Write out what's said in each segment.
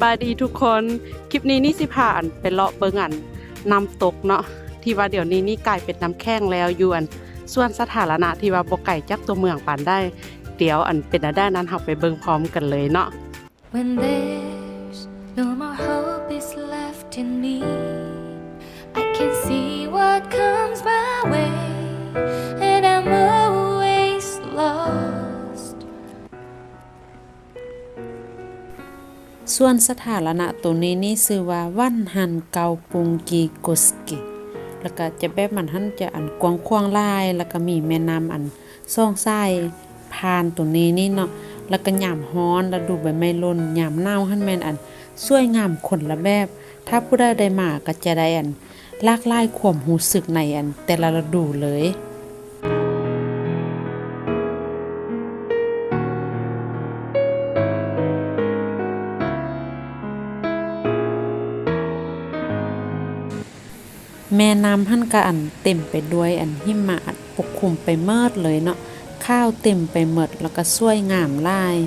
บายดีทุกคนคลิปนี้นี่สิพาอันไปเลาะเบิ่งอันน้ำตกเนาะที่ว่าเดี๋ยวนี้นี่กลายเป็นน้ำแข้งแล้วอยู่อันส่วนสาธารณะที่ว่าบ่ไกลจากตัวเมืองปานได้เดี๋ยวอันเป็นอันได้นั้นเฮาไปเบิ่งพร้อมกันเลยเนาะ When there's no more hope is left in me, I can see what comes my way, and I'm always lost. ส่วนสาธารณะตัวนี้นี่ชื่อว่าวันฮันเกาปุงกีโกสกิแล้วก็จะแบบมันหันจะอันกว้างขวางลายแล้วก็มีแม่น้ำอันซ่องทรายผ่านตัวนี้นี่เนาะแล้วก็ยามร้อนแล้วดูใบไม้หล่นยามหนาวหันแม่นอันสวยงามคนละแบบ ถ้าผู้ใดได้มาก็จะได้อันหลากหลายความรู้สึกในอันแต่ละฤดูเลยแม่น้ำหั่นก็อันเต็มไปด้วยอันหิมะปกคลุมไปเมิดเลยเนาะข้าวเต็มไปหมดแล้วก็สวยงามหลาย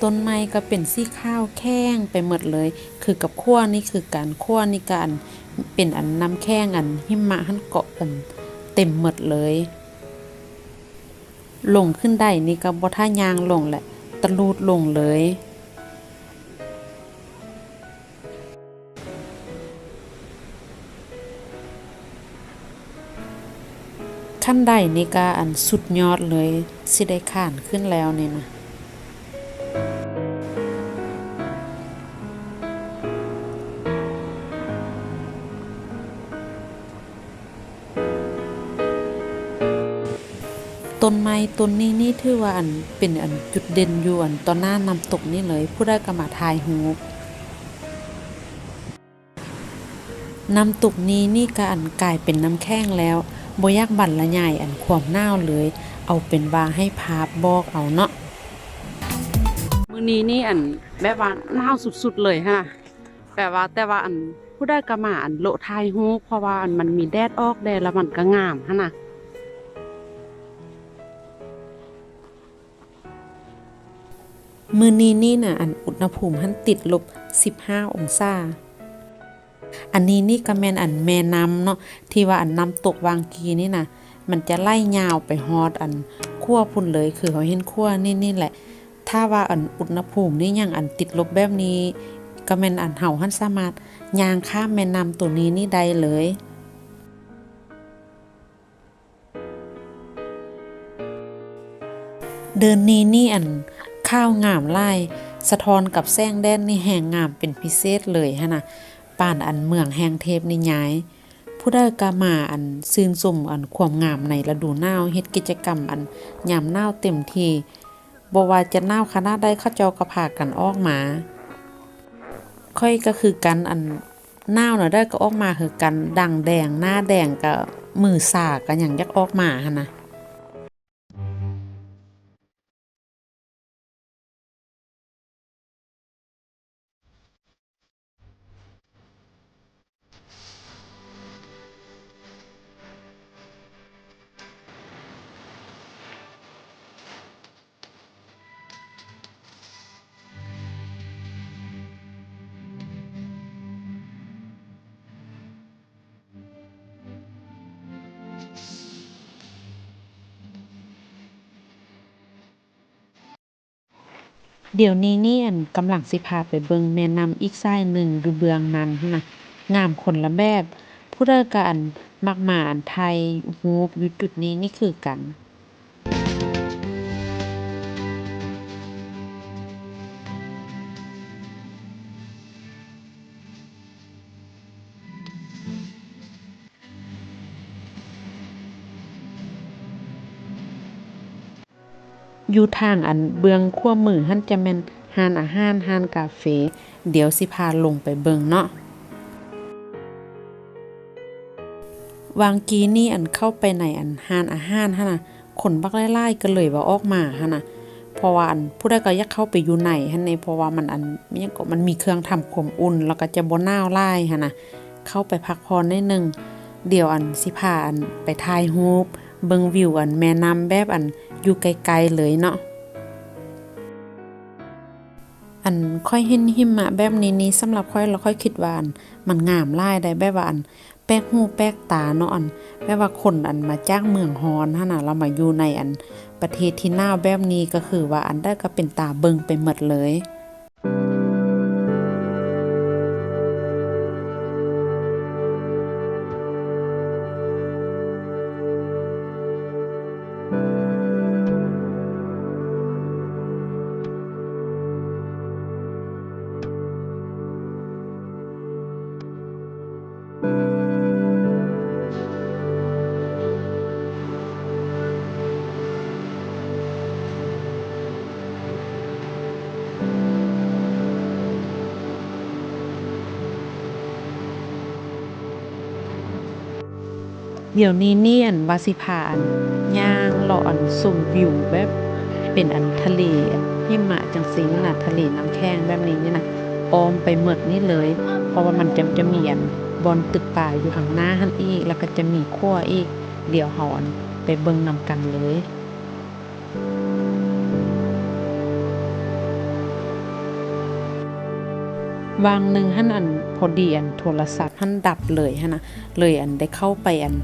ต้นไม้ก็เป็นสีข้าวแข้งไปหมดเลยคือกับขั้วนี่คือการขั้วนี่การเป็นอันน้ำแข้งอันหิมะหั่นเกาะกันเต็มหมดเลยลงขึ้นได้นี่ก็บ่ท่ายางลงแหละตะลูดลงเลยขั้นใดนี่ก็อันสุดยอดเลยสิได้ข้านขึ้นแล้วนี่นะต้นไม้ต้นนี้นี่ถือว่าอันเป็นอันจุดเด่นอยู่อันต่อหน้าน้ำตกนี่เลยผู้ได้ก็มาถ่ายรูปน้ำตกนี้นี่ก็อันกลายเป็นน้ำแข้งแล้วบ่อยากบั่นละใหญ่อันความหนาวเลยเอาเป็นว่าให้ภาพบอกเอาเนาะมื้อนี้นี่อันแบบว่าหนาวสุดๆเลยฮะแต่ว่าอันผู้ได้ก็มาอันโลถ่ายรูปเพราะว่าอันมันมีแดดออกแดดแล้วมันก็งามฮะน่ะมื้อนี้นี่น่ะอันอุณหภูมิหันติดลบ15องศาอันนี้นี่ก็แม่นอันแม่น้ำเนาะที่ว่าอันน้ำตกวางกีนี่นะมันจะไล่ยาวไปฮอดอันขั้วพุ่นเลยคือเขาเห็นขั้วนี่แหละถ้าว่าอันอุณหภูมินี่ยังอันติดลบแบบนี้ก็แม่นอันเฮาหันสามารถย่างข้ามแม่น้ำตัวนี้นี่ได้เลยเดินนี้นี่อันข้าวงามไล่สะท้อนกับแสงแดดนี่แหงงามเป็นพิเศษเลยฮะนะป่านอันเมืองแห่งเทพนี่ย้ายผู้ได้ก็มาอันซื่นชมอันความงามในฤดูหนาวเฮ็ดกิจกรรมอันยามหนาวเต็มที่บ่ว่าจะหนาวขนาดใดเขาเจ้าก็พากันออกมาค่อยก็คือกันอันหนาวน่ะได้ก็ออกมาคือกันดังแดงหน้าแดงก็มือสากก็หยังอยากออกมาหั่นนะเดี๋ยวนี้นี่อันกำลังสิพาไปเบิ่งแม่น้ำอีกสายหนึ่งอยู่เบืองนั้นนะงามคนละแบบผู้ใดก็อันมักมาอันไทยฮูปอยู่จุดนี้นี่คือกันอยู่ทางอันเบืองขั้วมือหั่นจะแม่นร้านอาหารร้านกาเฟเดี๋ยวสิพาลงไปเบิ่งเนาะวางกีนี่อันเข้าไปในอันร้านอาหารหั่นน่ะคนบักหลายๆก็เลยว่าออกมาหั่นน่ะเพราะว่าอันผู้ใดก็อยากเข้าไปอยู่ในหั่นนี่เพราะว่ามันอันยังก็มันมีเครื่องทำความอุ่นแล้วก็จะบ่หนาวหลายหั่นน่ะเข้าไปพักผ่อนได้นึงเดี๋ยวอันสิพาอันไปถ่ายรูปเบิ่งวิวอันแม่น้ำแบบอันอยู่ไกลๆเลยเนาะ อันค่อยเห็นหิมะแบบนี้สำหรับค่อยแล้วค่อยคิดว่าอันมันงามหลายได้แบบว่าอันแปลกหูแปลกตาเนาะอันแบบว่าคนอันมาจากเมืองฮ้อนหั่นน่ะเรามาอยู่ในอันประเทศที่หนาวแบบนี้ก็คือว่าอันได้ก็เป็นตาเบิ่งไปหมดเลยเดี๋ยวนี้นี่อันว่าสิพาอันย่างเลาะอันชมวิวแบบเป็นอันทะเลอันหิมะจังซี่น่ะทะเลน้ำแข็งแบบนี้นี่นะอ้อมไปหมดนี่เลย เพราะว่ามันจะมีอันบอนตึกป่าอยู่ข้างหน้าหั่นอีกแล้วก็จะมีขั้วอีกเดี๋ยวเฮาอันไปเบิ่งนำกันเลย วางหนึ่งหั่นอันพอดีอันโทรศัพท์หั่นดับเลยหั่นนะเลยอันได้เข้าไปอัน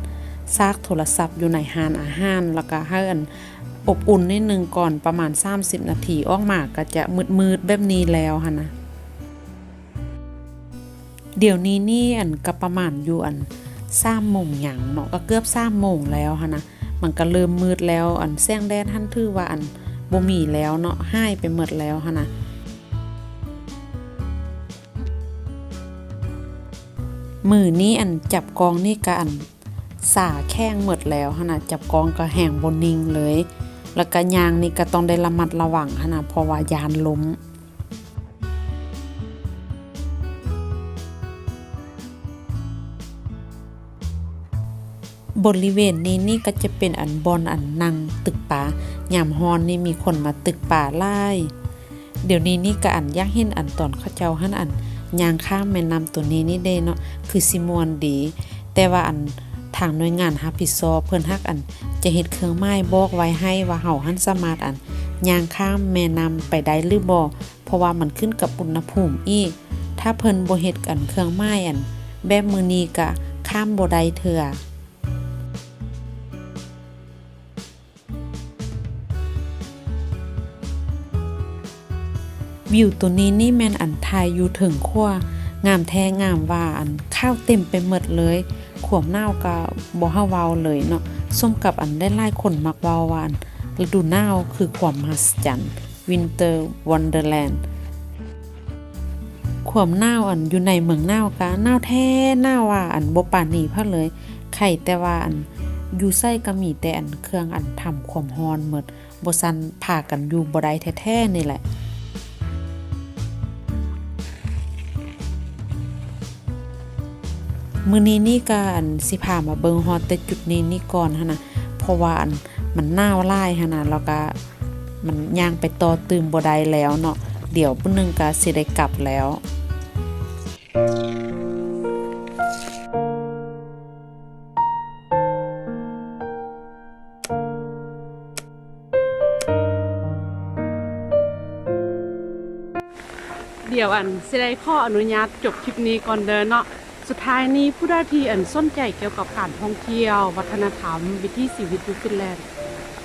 ซากโทรศัพท์อยู่ในร้านอาหารแล้วก็ให้อันอบอุ่นนิดนึงก่อนประมาณ30นาทีออกมาก็จะมืดๆแบบนี้แล้วหั่นนะเดี๋ยวนี้นี่อันก็ประมาณอยู่อัน3โมงหยังเนาะก็เกือบ3โมงแล้วหั่นนะมันก็เริ่มมืดแล้วอันแสงแดดหั่นถือว่าอันบ่มีแล้วเนาะหายไปหมดแล้วหั่นนะมือนี้อันจับกองนี่ก็อันสาแข้งหมดแล้วหั่นน่ะจับกองก็แห้งบ่นิ่งเลยแล้วก็ยางนี่ก็ต้องได้ระมัดระวังหั่นน่ะเพราะว่ายานล้มบริเวณนี้นี่ก็จะเป็นอันบอนอันนั่งตึกป่ายามฮ้อนนี่มีคนมาตึกป่าหลายเดี๋ยวนี้นี่ก็อันอยากเห็นอันตอนเขาเจ้าหั่นอันย่างข้ามแม่น้ำตัวนี้นี่เด้เนาะคือสิม่วนดีแต่ว่าอันทางหน่วยงานรับผิดชอบเพิ่นฮักอันจะเฮ็ดเครื่องไม้บอกไว้ให้ว่าเฮาหันสามารถอันย่างข้ามแม่น้ำไปได้หรือบ่เพราะว่ามันขึ้นกับอุณหภูมิอีกถ้าเพิ่นบ่เฮ็ดอันเครื่องไม้อันแบบมื้อนี้ก็ข้ามบ่ได้เทื่อวิวตัวนี้นี่แม่นอันทายอยู่ถึงขั้วงามแท้งามว่าอันข้าวเต็มไปหมดเลยขวมหนาวก็บ่เฮาเว้าเลยเนาะส้มกับอันได้หลายคนมักเว้าว่าอันฤดูหนาวคือความมหัศจรรย์ Winter Wonderland ความหนาวอันอยู่ในเมืองหนาวก็หนาวแท้หนาวว่าอันบ่ปานนี้พะเลยไข่แต่ว่าอันอยู่ไสก็มีแต่อันเครื่องอันทำความร้อนหมดบ่ซันพากันอยู่บ่ได้แท้ๆนี่แหละมื้อนี้นี่ก็อันสิพามาเบิ่งฮอดแต่จุดนี้นี่ก่อนหั่นน่ะเพราะว่าอันมันหนาวหลายหั่นน่ะแล้วก็มันย่างไปต่อตื่มบ่ได้แล้วเนาะเดี๋ยวมื้อนึงก็สิได้กลับแล้วเดี๋ยวอันสิได้ขออนุญาตจบคลิปนี้ก่อนเด้อเนาะสุดท้ายนี้ผู้ใดที่อันสนใจเกี่ยวกับการท่องเที่ยววัฒนธรรมวิถีชีวิตอยู่ฟินแลนด์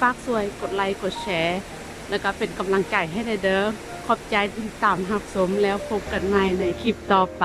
ฝากช่วยกดไลค์กดแชร์แล้วก็เป็นกำลังใจให้ได้เด้อขอบใจที่ติดตามรับชมแล้วพบกันใหม่ในคลิปต่อไป